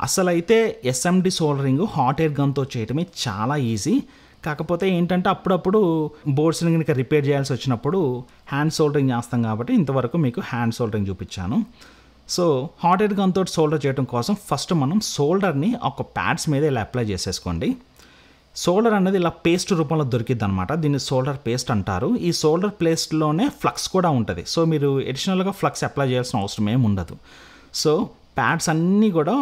అసలైతే SMD soldering hot air గన్తో చేయటమే చాలా ఈజీ. కాకపోతే ఏంటంటే అప్పుడప్పుడు బోర్డ్స్ని కనుక రిపేర్ చేయాల్సి వచ్చినప్పుడు హ్యాండ్ సోల్డరింగ్ చేస్తాం కాబట్టి ఇంతవరకు మీకు హ్యాండ్ సోల్డరింగ్ చూపించాను. సో హాట్ ఎయిర్ గన్తో సోల్డర్ చేయడం కోసం ఫస్ట్ మనం సోల్డర్ని ఒక ప్యాడ్స్ మీద ఇలా అప్లై చేసేసుకోండి. సోల్డర్ అనేది ఇలా పేస్ట్ రూపంలో దొరికిద్ది అనమాట. దీన్ని సోల్డర్ పేస్ట్ అంటారు. ఈ సోల్డర్ పేస్ట్లోనే ఫ్లక్స్ కూడా ఉంటుంది. సో మీరు ఎడిషనల్గా ఫ్లక్స్ అప్లై చేయాల్సిన అవసరం ఏమి ఉండదు. సో ప్యాడ్స్ అన్నీ కూడా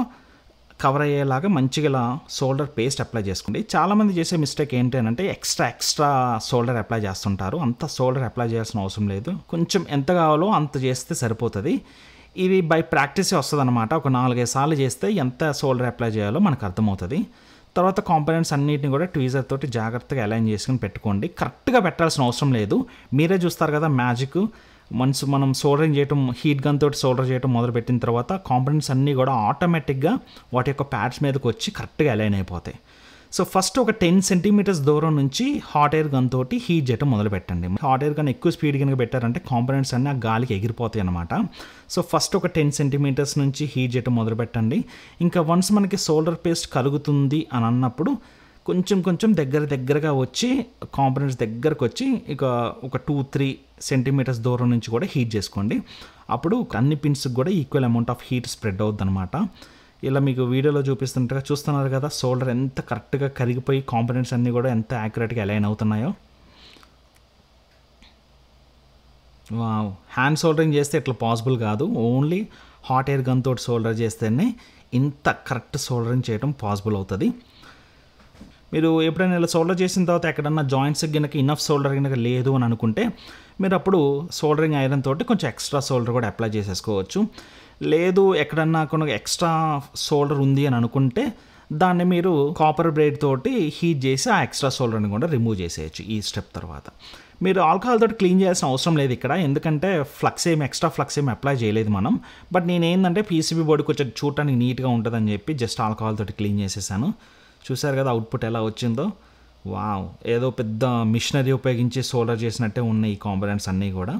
కవర్ అయ్యేలాగా మంచిగా ఇలా సోల్డర్ పేస్ట్ అప్లై చేసుకోండి. చాలామంది చేసే మిస్టేక్ ఏంటంటే ఎక్స్ట్రా సోల్డర్ అప్లై చేస్తుంటారు. అంత సోల్డర్ అప్లై చేయాల్సిన అవసరం లేదు. కొంచెం ఎంత కావాలో అంత చేస్తే సరిపోతుంది. ఇది బై ప్రాక్టీసే వస్తుంది అనమాట. ఒక 4-5 సార్లు చేస్తే ఎంత సోల్డర్ అప్లై చేయాలో మనకు అర్థమవుతుంది. తర్వాత కాంపోనెంట్స్ అన్నిటిని కూడా ట్వీజర్ తోటి జాగ్రత్తగా అలైన్ చేసుకుని పెట్టుకోండి. కరెక్ట్గా పెట్టాల్సిన అవసరం లేదు. మీరే చూస్తారు కదా మ్యాజిక్. మనం సోల్డరింగ్ చేయటం, హీట్ గన్ తోటి సోల్డర్ చేయటం మొదలుపెట్టిన తర్వాత కాంపోనెంట్స్ అన్నీ కూడా ఆటోమేటిక్గా వాటి యొక్క ప్యాడ్స్ మీదకి వచ్చి కరెక్ట్గా అలైన్ అయిపోతాయి. సో ఫస్ట్ ఒక 10 సెంటీమీటర్స్ దూరం నుంచి హాట్ ఎయిర్ గన్ తోటి హీట్ చేయటం మొదలు పెట్టండి. హాట్ ఎయిర్ గన్ ఎక్కువ స్పీడ్ కనుక పెట్టారంటే కాంపోనెంట్స్ అన్నీ ఆ గాలికి ఎగిరిపోతాయి అనమాట. సో ఫస్ట్ ఒక 10 సెంటీమీటర్స్ నుంచి హీట్ చేయటం మొదలు పెట్టండి. ఇంకా వన్స్ మనకి సోల్డర్ పేస్ట్ కలుగుతుంది అని అన్నప్పుడు కొంచెం దగ్గరగా వచ్చి కాంపోనెంట్స్ దగ్గరకు వచ్చి ఇక ఒక 2-3 సెంటీమీటర్స్ దూరం నుంచి కూడా హీట్ చేసుకోండి. అప్పుడు అన్ని పిన్స్కి కూడా equal amount of heat spread అవుతుంది అనమాట. ఇలా మీకు వీడియోలో చూస్తున్నారు కదా సోల్డర్ ఎంత కరెక్ట్గా కరిగిపోయి కాంపోనెంట్స్ అన్నీ కూడా ఎంత యాక్యురేట్గా అలైన్ అవుతున్నాయో. వావ్, హ్యాండ్ సోల్డరింగ్ చేస్తే ఇట్లా పాసిబుల్ కాదు. ఓన్లీ హాట్ ఎయిర్ గన్ తోటి సోల్డర్ చేస్తేనే ఇంత కరెక్ట్ సోల్డరింగ్ చేయడం పాసిబుల్ అవుతుంది. మీరు ఎప్పుడైనా ఇలా సోల్డర్ చేసిన తర్వాత ఎక్కడన్నా జాయింట్స్కి కనుక ఇనఫ్ సోల్డర్ కనుక లేదు అని అనుకుంటే మీరు అప్పుడు సోల్డరింగ్ ఐరన్ తోటి కొంచెం ఎక్స్ట్రా సోల్డర్ కూడా అప్లై చేసేసుకోవచ్చు. లేదు ఎక్కడన్నా కొన్ని ఎక్స్ట్రా సోల్డర్ ఉంది అని అనుకుంటే దాన్ని మీరు కాపర్ బ్లేడ్ తోటి హీట్ చేసి ఆ ఎక్స్ట్రా సోల్డర్ని కూడా రిమూవ్ చేసేయచ్చు. ఈ స్టెప్ తర్వాత మీరు ఆల్కహాల్ తోటి క్లీన్ చేయాల్సిన అవసరం లేదు ఇక్కడ, ఎందుకంటే ఎక్స్ట్రా ఫ్లక్స్ ఏమి అప్లై చేయలేదు మనం. బట్ నేనేంటంటే పీసీబీ బోర్డు కొంచెం చూడటానికి నీట్గా ఉంటుందని చెప్పి జస్ట్ ఆల్కహాల్ తోటి క్లీన్ చేసేసాను. చూసారు కదా అవుట్పుట్ ఎలా వచ్చిందో. వావ్, ఏదో పెద్ద మిషనరీ ఉపయోగించి సోల్డర్ చేసినట్టే ఉన్నాయి ఈ కాంపోనెంట్స్ అన్నీ కూడా.